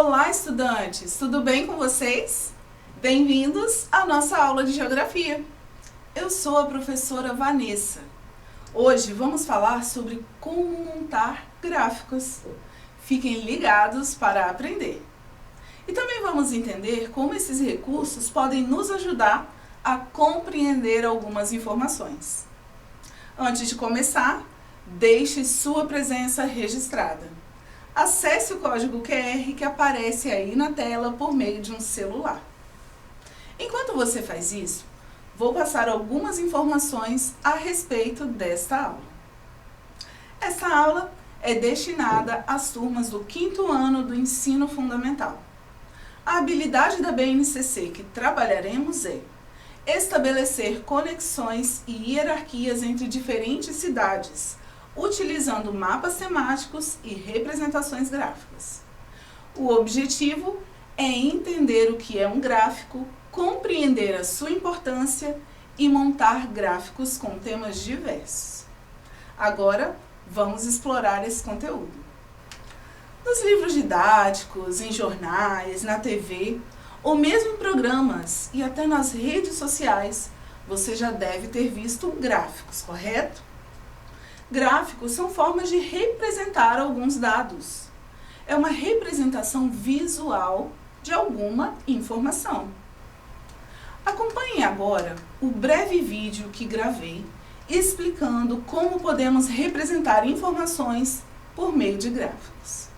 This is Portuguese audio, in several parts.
Olá, estudantes! Tudo bem com vocês? Bem-vindos à nossa aula de Geografia. Eu sou a professora Vanessa. Hoje vamos falar sobre como montar gráficos. Fiquem ligados para aprender. E também vamos entender como esses recursos podem nos ajudar a compreender algumas informações. Antes de começar, deixe sua presença registrada. Acesse o código QR que aparece aí na tela por meio de um celular. Enquanto você faz isso, vou passar algumas informações a respeito desta aula. Esta aula é destinada às turmas do 5º ano do ensino fundamental. A habilidade da BNCC que trabalharemos é estabelecer conexões e hierarquias entre diferentes cidades, utilizando mapas temáticos e representações gráficas. O objetivo é entender o que é um gráfico, compreender a sua importância e montar gráficos com temas diversos. Agora, vamos explorar esse conteúdo. Nos livros didáticos, em jornais, na TV, ou mesmo em programas e até nas redes sociais, você já deve ter visto gráficos, correto? Gráficos são formas de representar alguns dados. É uma representação visual de alguma informação. Acompanhe agora o breve vídeo que gravei explicando como podemos representar informações por meio de gráficos.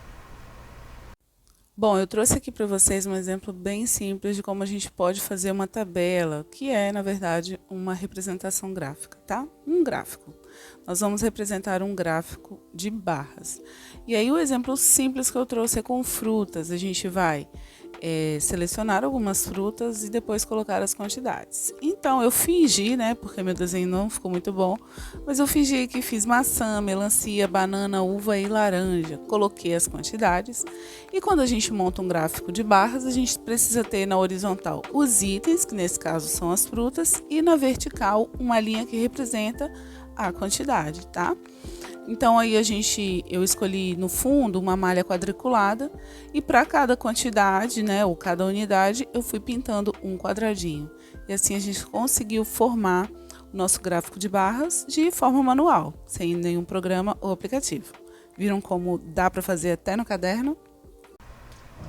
Bom, eu trouxe aqui para vocês um exemplo bem simples de como a gente pode fazer uma tabela, que é, na verdade, uma representação gráfica, tá? Um gráfico. Nós vamos representar um gráfico de barras. E aí o exemplo simples que eu trouxe é com frutas. A gente vai selecionar algumas frutas e depois colocar as quantidades. Então eu fingi, porque meu desenho não ficou muito bom, mas eu fingi que fiz maçã, melancia, banana, uva e laranja. Coloquei as quantidades e quando a gente monta um gráfico de barras, a gente precisa ter na horizontal os itens, que nesse caso são as frutas, e na vertical uma linha que representa a quantidade, tá? Então aí eu escolhi no fundo uma malha quadriculada e para cada quantidade, ou cada unidade, eu fui pintando um quadradinho. E assim a gente conseguiu formar o nosso gráfico de barras de forma manual, sem nenhum programa ou aplicativo. Viram como dá para fazer até no caderno?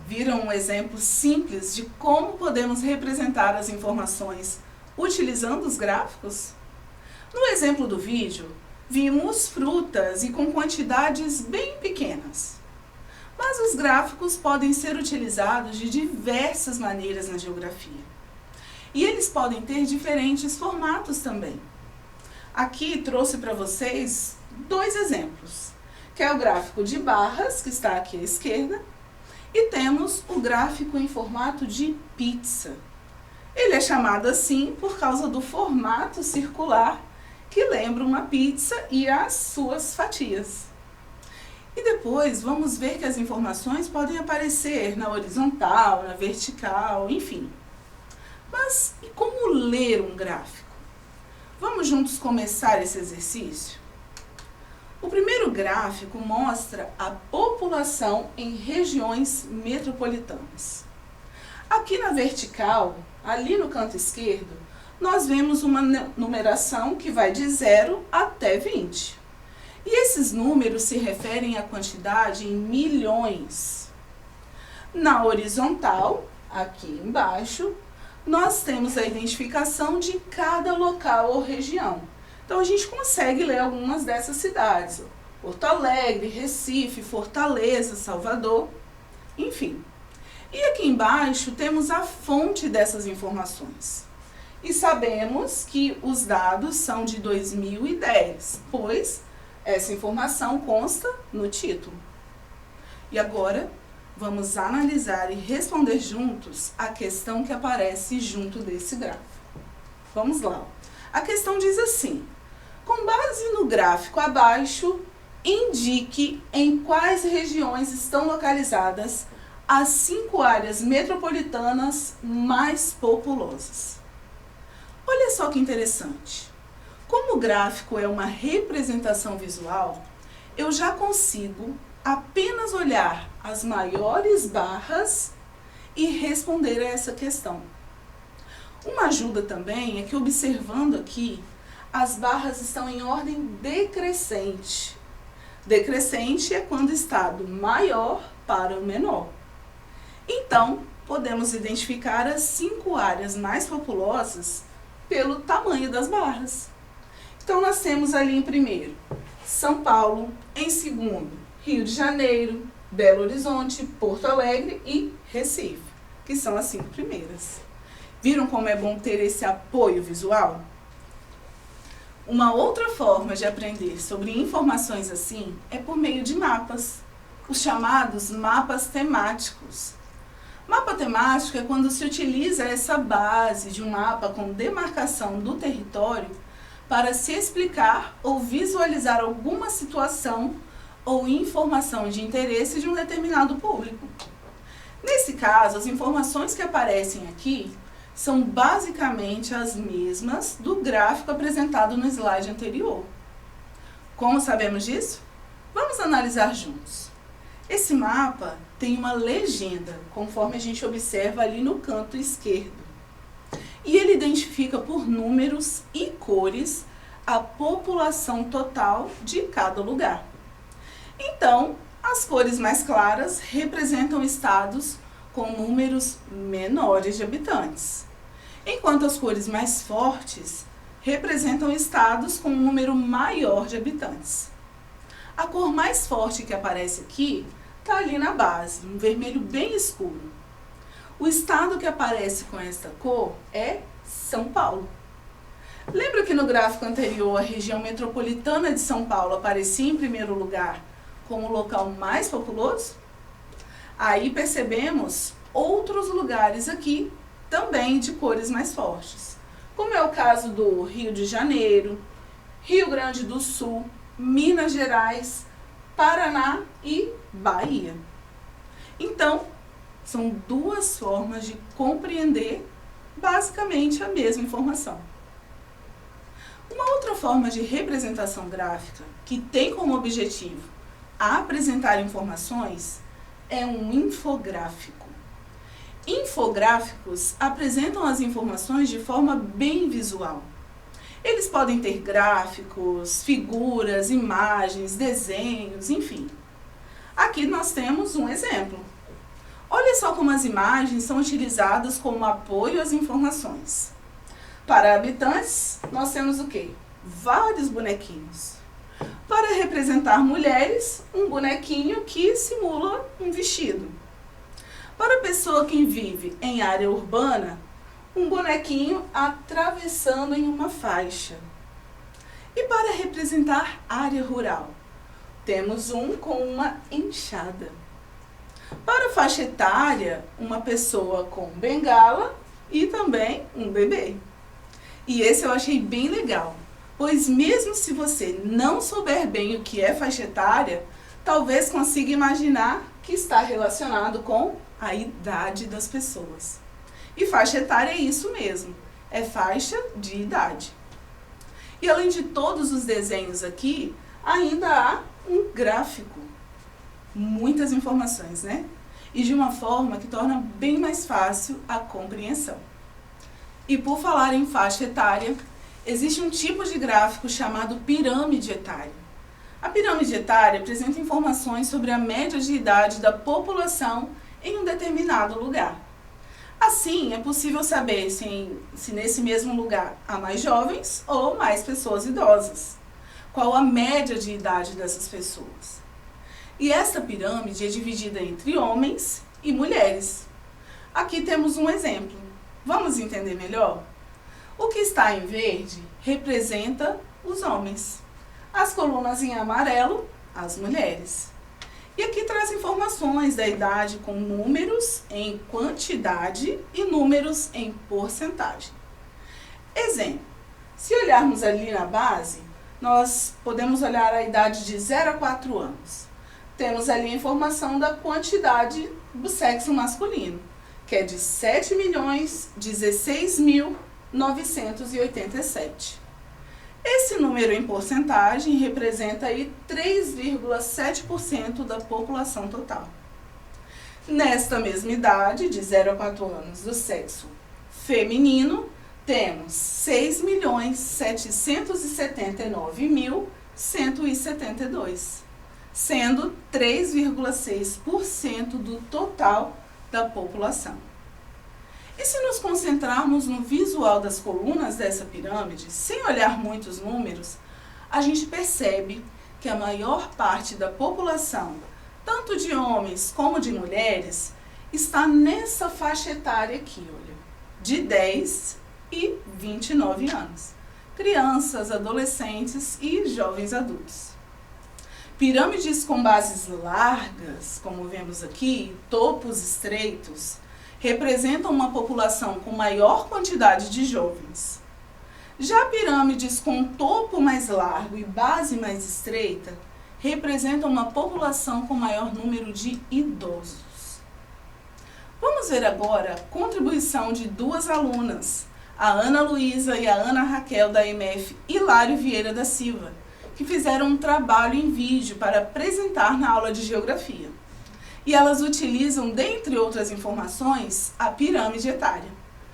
Viram um exemplo simples de como podemos representar as informações utilizando os gráficos? No exemplo do vídeo, vimos frutas e com quantidades bem pequenas. Mas os gráficos podem ser utilizados de diversas maneiras na geografia. E eles podem ter diferentes formatos também. Aqui trouxe para vocês 2 exemplos, que é o gráfico de barras, que está aqui à esquerda, e temos o gráfico em formato de pizza. Ele é chamado assim por causa do formato circular que lembra uma pizza e as suas fatias. E depois vamos ver que as informações podem aparecer na horizontal, na vertical, enfim. Mas e como ler um gráfico? Vamos juntos começar esse exercício? O primeiro gráfico mostra a população em regiões metropolitanas. Aqui na vertical, ali no canto esquerdo, nós vemos uma numeração que vai de 0 até 20. E esses números se referem à quantidade em milhões. Na horizontal, aqui embaixo, nós temos a identificação de cada local ou região. Então a gente consegue ler algumas dessas cidades: Porto Alegre, Recife, Fortaleza, Salvador, enfim. E aqui embaixo temos a fonte dessas informações. E sabemos que os dados são de 2010, pois essa informação consta no título. E agora, vamos analisar e responder juntos a questão que aparece junto desse gráfico. Vamos lá. A questão diz assim: com base no gráfico abaixo, indique em quais regiões estão localizadas as 5 áreas metropolitanas mais populosas. Olha só que interessante. Como o gráfico é uma representação visual, eu já consigo apenas olhar as maiores barras e responder a essa questão. Uma ajuda também é que, observando aqui, as barras estão em ordem decrescente. Decrescente é quando está do maior para o menor. Então, podemos identificar as 5 áreas mais populosas pelo tamanho das barras. Então, nós temos ali em primeiro, São Paulo, em segundo, Rio de Janeiro, Belo Horizonte, Porto Alegre e Recife, que são as 5 primeiras. Viram como é bom ter esse apoio visual? Uma outra forma de aprender sobre informações assim é por meio de mapas, os chamados mapas temáticos. Mapa temático é quando se utiliza essa base de um mapa com demarcação do território para se explicar ou visualizar alguma situação ou informação de interesse de um determinado público. Nesse caso, as informações que aparecem aqui são basicamente as mesmas do gráfico apresentado no slide anterior. Como sabemos disso? Vamos analisar juntos. Esse mapa tem uma legenda, conforme a gente observa ali no canto esquerdo. E ele identifica por números e cores a população total de cada lugar. Então, as cores mais claras representam estados com números menores de habitantes, enquanto as cores mais fortes representam estados com um número maior de habitantes. A cor mais forte que aparece aqui está ali na base, um vermelho bem escuro. O estado que aparece com esta cor é São Paulo. Lembra que no gráfico anterior a região metropolitana de São Paulo aparecia em primeiro lugar como o local mais populoso? Aí percebemos outros lugares aqui também de cores mais fortes, como é o caso do Rio de Janeiro, Rio Grande do Sul, Minas Gerais, Paraná e Bahia. Então, são 2 formas de compreender basicamente a mesma informação. Uma outra forma de representação gráfica que tem como objetivo apresentar informações é um infográfico. Infográficos apresentam as informações de forma bem visual. Eles podem ter gráficos, figuras, imagens, desenhos, enfim. Aqui nós temos um exemplo. Olha só como as imagens são utilizadas como apoio às informações. Para habitantes, nós temos o quê? Vários bonequinhos. Para representar mulheres, um bonequinho que simula um vestido. Para a pessoa que vive em área urbana, um bonequinho atravessando em uma faixa. E para representar área rural, temos um com uma enxada. Para a faixa etária, uma pessoa com bengala e também um bebê. E esse eu achei bem legal, pois mesmo se você não souber bem o que é faixa etária, talvez consiga imaginar que está relacionado com a idade das pessoas. E faixa etária é isso mesmo, é faixa de idade. E além de todos os desenhos aqui, ainda há um gráfico. Muitas informações, né? E de uma forma que torna bem mais fácil a compreensão. E por falar em faixa etária, existe um tipo de gráfico chamado pirâmide etária. A pirâmide etária apresenta informações sobre a média de idade da população em um determinado lugar. Assim, é possível saber se nesse mesmo lugar há mais jovens ou mais pessoas idosas. Qual a média de idade dessas pessoas? E esta pirâmide é dividida entre homens e mulheres. Aqui temos um exemplo. Vamos entender melhor? O que está em verde representa os homens. As colunas em amarelo, as mulheres. E aqui traz informações da idade com números em quantidade e números em porcentagem. Exemplo, se olharmos ali na base, nós podemos olhar a idade de 0 a 4 anos. Temos ali a informação da quantidade do sexo masculino, que é de 7.016.987. Esse número em porcentagem representa aí 3,7% da população total. Nesta mesma idade, de 0 a 4 anos, do sexo feminino, temos 6.779.172, sendo 3,6% do total da população. E se nos concentrarmos no visual das colunas dessa pirâmide, sem olhar muitos números, a gente percebe que a maior parte da população, tanto de homens como de mulheres, está nessa faixa etária aqui, olha, de 10 e 29 anos. Crianças, adolescentes e jovens adultos. Pirâmides com bases largas, como vemos aqui, topos estreitos, representam uma população com maior quantidade de jovens. Já pirâmides com topo mais largo e base mais estreita representam uma população com maior número de idosos. Vamos ver agora a contribuição de duas alunas, a Ana Luísa e a Ana Raquel da MF Hilário Vieira da Silva, que fizeram um trabalho em vídeo para apresentar na aula de Geografia. E elas utilizam, dentre outras informações, a pirâmide etária.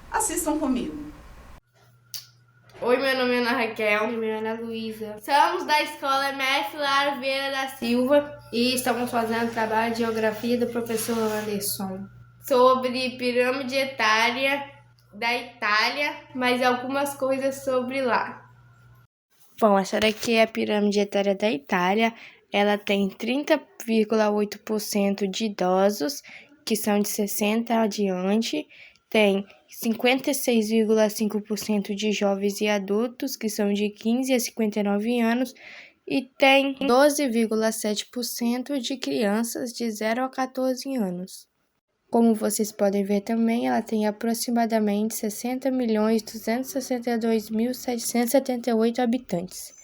Assistam comigo. Oi, meu nome é Ana Raquel. Meu nome é Ana Luísa. Somos da Escola MF Hilário Vieira da Silva E estamos fazendo trabalho de geografia do professor Anderson. sobre pirâmide etária da Itália, mas algumas coisas sobre lá. Bom, essa daqui é a pirâmide etária da Itália. Ela tem 30,8% de idosos, que são de 60 adiante. Tem 56,5% de jovens e adultos, que são de 15 a 59 anos. E tem 12,7% de crianças de 0 a 14 anos. Como vocês podem ver também, ela tem aproximadamente 60.262.778 habitantes.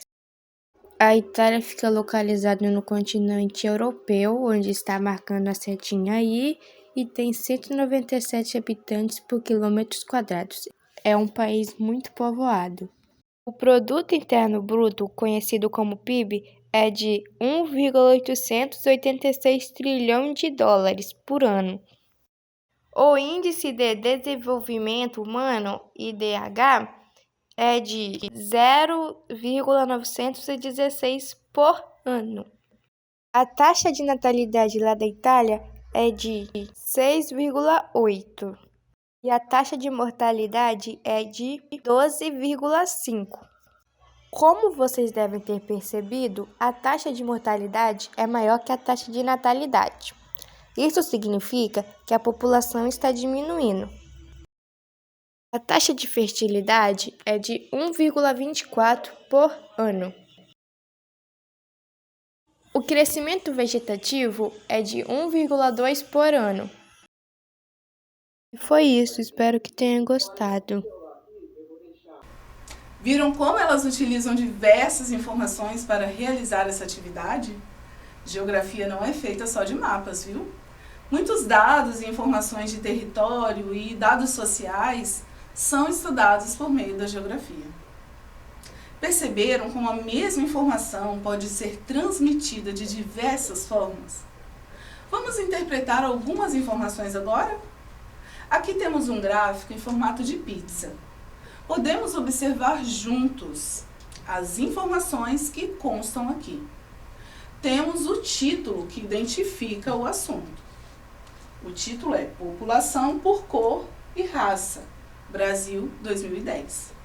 A Itália fica localizada no continente europeu, onde está marcando a setinha aí, e tem 197 habitantes por quilômetros quadrados. É um país muito povoado. O Produto Interno Bruto, conhecido como PIB, é de 1,886 trilhão de dólares por ano. O Índice de Desenvolvimento Humano, IDH, é de 0,916 por ano. A taxa de natalidade lá da Itália é de 6,8 e a taxa de mortalidade é de 12,5. Como vocês devem ter percebido, a taxa de mortalidade é maior que a taxa de natalidade. Isso significa que a população está diminuindo. A taxa de fertilidade é de 1,24 por ano. O crescimento vegetativo é de 1,2 por ano. E foi isso, espero que tenham gostado. Viram como elas utilizam diversas informações para realizar essa atividade? Geografia não é feita só de mapas, viu? Muitos dados e informações de território e dados sociais são estudados por meio da geografia. Perceberam como a mesma informação pode ser transmitida de diversas formas? Vamos interpretar algumas informações agora? Aqui temos um gráfico em formato de pizza. Podemos observar juntos as informações que constam aqui. Temos o título que identifica o assunto. O título é População por Cor e Raça, Brasil 2010.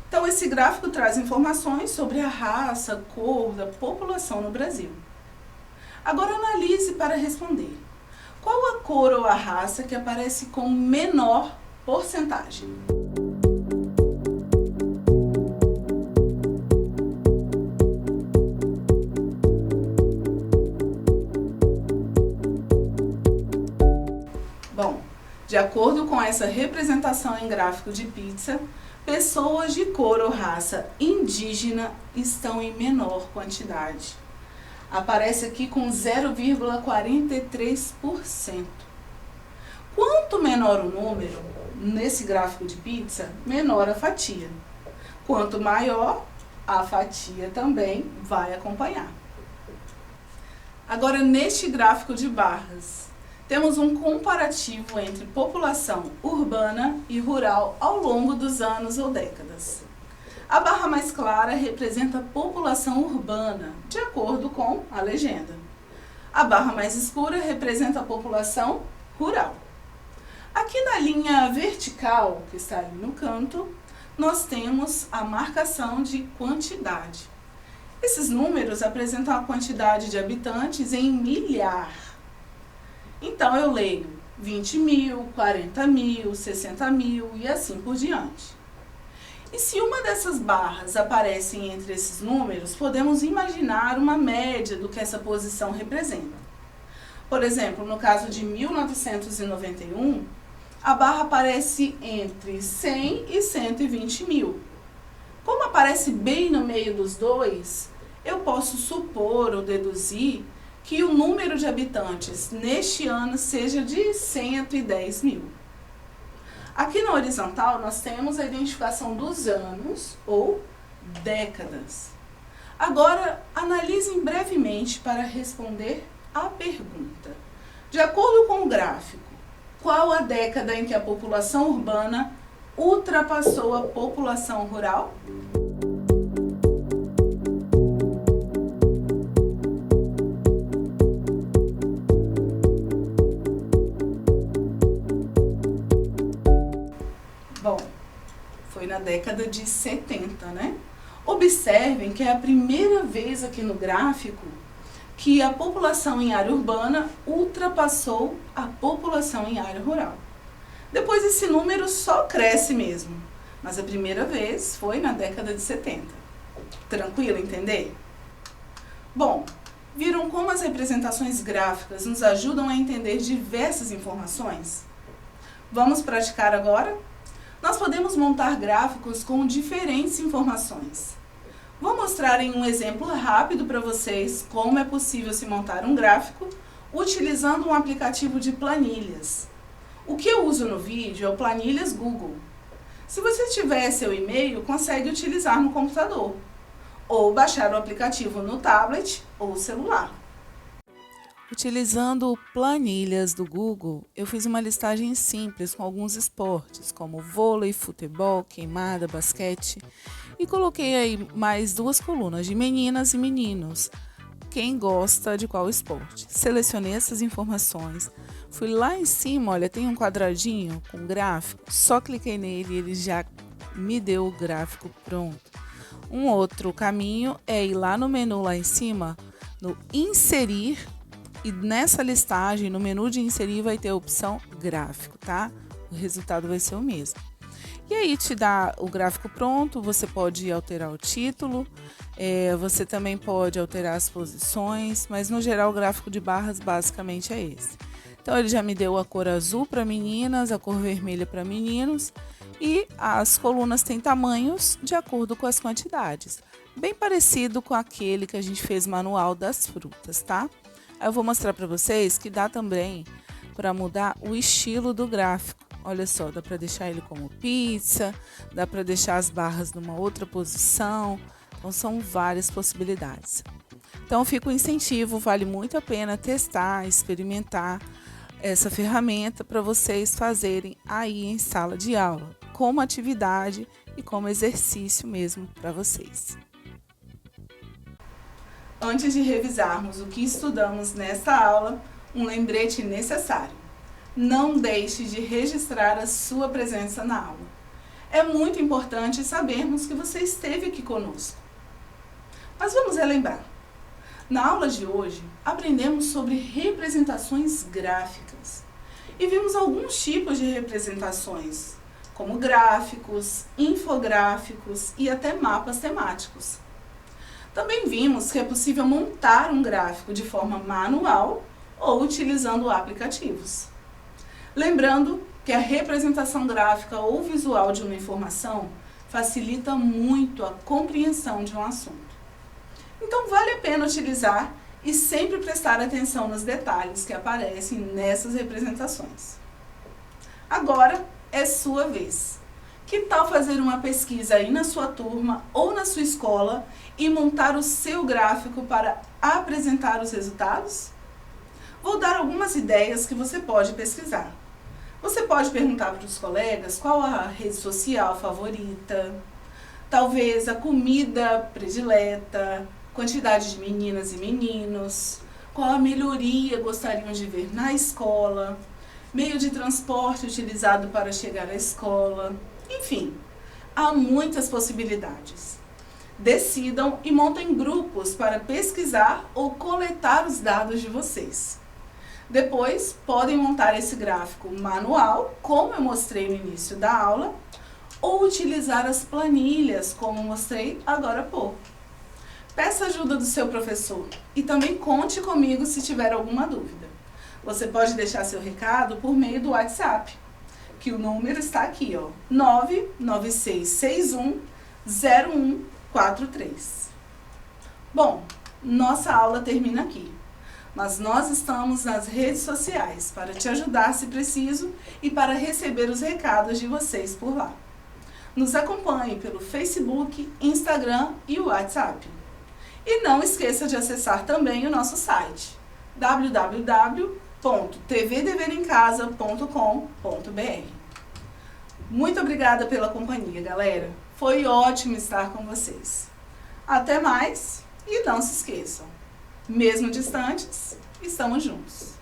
Então, esse gráfico traz informações sobre a raça, cor da população no Brasil. Agora, analise para responder. Qual a cor ou a raça que aparece com menor porcentagem? Bom, de acordo com essa representação em gráfico de pizza, pessoas de cor ou raça indígena estão em menor quantidade. Aparece aqui com 0,43%. Quanto menor o número, nesse gráfico de pizza, menor a fatia. Quanto maior, a fatia também vai acompanhar. Agora, neste gráfico de barras, temos um comparativo entre população urbana e rural ao longo dos anos ou décadas. A barra mais clara representa a população urbana, de acordo com a legenda. A barra mais escura representa a população rural. Aqui na linha vertical, que está ali no canto, nós temos a marcação de quantidade. Esses números apresentam a quantidade de habitantes em milhar. Então, eu leio 20 mil, 40 mil, 60 mil e assim por diante. E se uma dessas barras aparece entre esses números, podemos imaginar uma média do que essa posição representa. Por exemplo, no caso de 1991, a barra aparece entre 100 e 120 mil. Como aparece bem no meio dos dois, eu posso supor ou deduzir que o número de habitantes neste ano seja de 110 mil. Aqui na horizontal, nós temos a identificação dos anos ou décadas. Agora, analisem brevemente para responder a pergunta. De acordo com o gráfico, qual a década em que a população urbana ultrapassou a população rural? Bom, foi na década de 70, né? Observem que é a primeira vez aqui no gráfico que a população em área urbana ultrapassou a população em área rural. Depois esse número só cresce mesmo, mas a primeira vez foi na década de 70. Tranquilo entender? Bom, viram como as representações gráficas nos ajudam a entender diversas informações? Vamos praticar agora? Nós podemos montar gráficos com diferentes informações. Vou mostrar em um exemplo rápido para vocês como é possível se montar um gráfico utilizando um aplicativo de planilhas. O que eu uso no vídeo é o Planilhas Google. Se você tiver seu e-mail, consegue utilizar no computador ou baixar o aplicativo no tablet ou celular. Utilizando o Planilhas do Google, eu fiz uma listagem simples com alguns esportes, como vôlei, futebol, queimada, basquete, e coloquei aí mais 2 colunas de meninas e meninos, quem gosta de qual esporte. Selecionei essas informações, fui lá em cima, olha, tem um quadradinho com gráfico, só cliquei nele e ele já me deu o gráfico pronto. Um outro caminho é ir lá no menu lá em cima, no inserir, e nessa listagem, no menu de inserir, vai ter a opção gráfico, tá? O resultado vai ser o mesmo. E aí te dá o gráfico pronto, você pode alterar o título, você também pode alterar as posições, mas no geral o gráfico de barras basicamente é esse. Então ele já me deu a cor azul para meninas, a cor vermelha para meninos e as colunas têm tamanhos de acordo com as quantidades. Bem parecido com aquele que a gente fez manual das frutas, tá? Aí eu vou mostrar para vocês que dá também para mudar o estilo do gráfico. Olha só, dá para deixar ele como pizza, dá para deixar as barras numa outra posição. Então são várias possibilidades. Então fica o incentivo, vale muito a pena testar, experimentar essa ferramenta para vocês fazerem aí em sala de aula, como atividade e como exercício mesmo para vocês. Antes de revisarmos o que estudamos nesta aula, um lembrete necessário. Não deixe de registrar a sua presença na aula. É muito importante sabermos que você esteve aqui conosco. Mas vamos relembrar. Na aula de hoje, aprendemos sobre representações gráficas e vimos alguns tipos de representações, como gráficos, infográficos e até mapas temáticos. Também vimos que é possível montar um gráfico de forma manual ou utilizando aplicativos. Lembrando que a representação gráfica ou visual de uma informação facilita muito a compreensão de um assunto. Então vale a pena utilizar e sempre prestar atenção nos detalhes que aparecem nessas representações. Agora é sua vez. Que tal fazer uma pesquisa aí na sua turma ou na sua escola e montar o seu gráfico para apresentar os resultados? Vou dar algumas ideias que você pode pesquisar. Você pode perguntar para os colegas qual a rede social favorita, talvez a comida predileta, quantidade de meninas e meninos, qual a melhoria gostariam de ver na escola, meio de transporte utilizado para chegar à escola, enfim, há muitas possibilidades. Decidam e montem grupos para pesquisar ou coletar os dados de vocês. Depois, podem montar esse gráfico manual, como eu mostrei no início da aula, ou utilizar as planilhas, como mostrei agora há pouco. Peça ajuda do seu professor e também conte comigo se tiver alguma dúvida. Você pode deixar seu recado por meio do WhatsApp, que o número está aqui, ó, 996610143. Bom, nossa aula termina aqui. Mas nós estamos nas redes sociais para te ajudar se preciso e para receber os recados de vocês por lá. Nos acompanhe pelo Facebook, Instagram e o WhatsApp. E não esqueça de acessar também o nosso site www.tvdeverencasa.com.br. Muito obrigada pela companhia, galera. Foi ótimo estar com vocês. Até mais e não se esqueçam. Mesmo distantes, estamos juntos.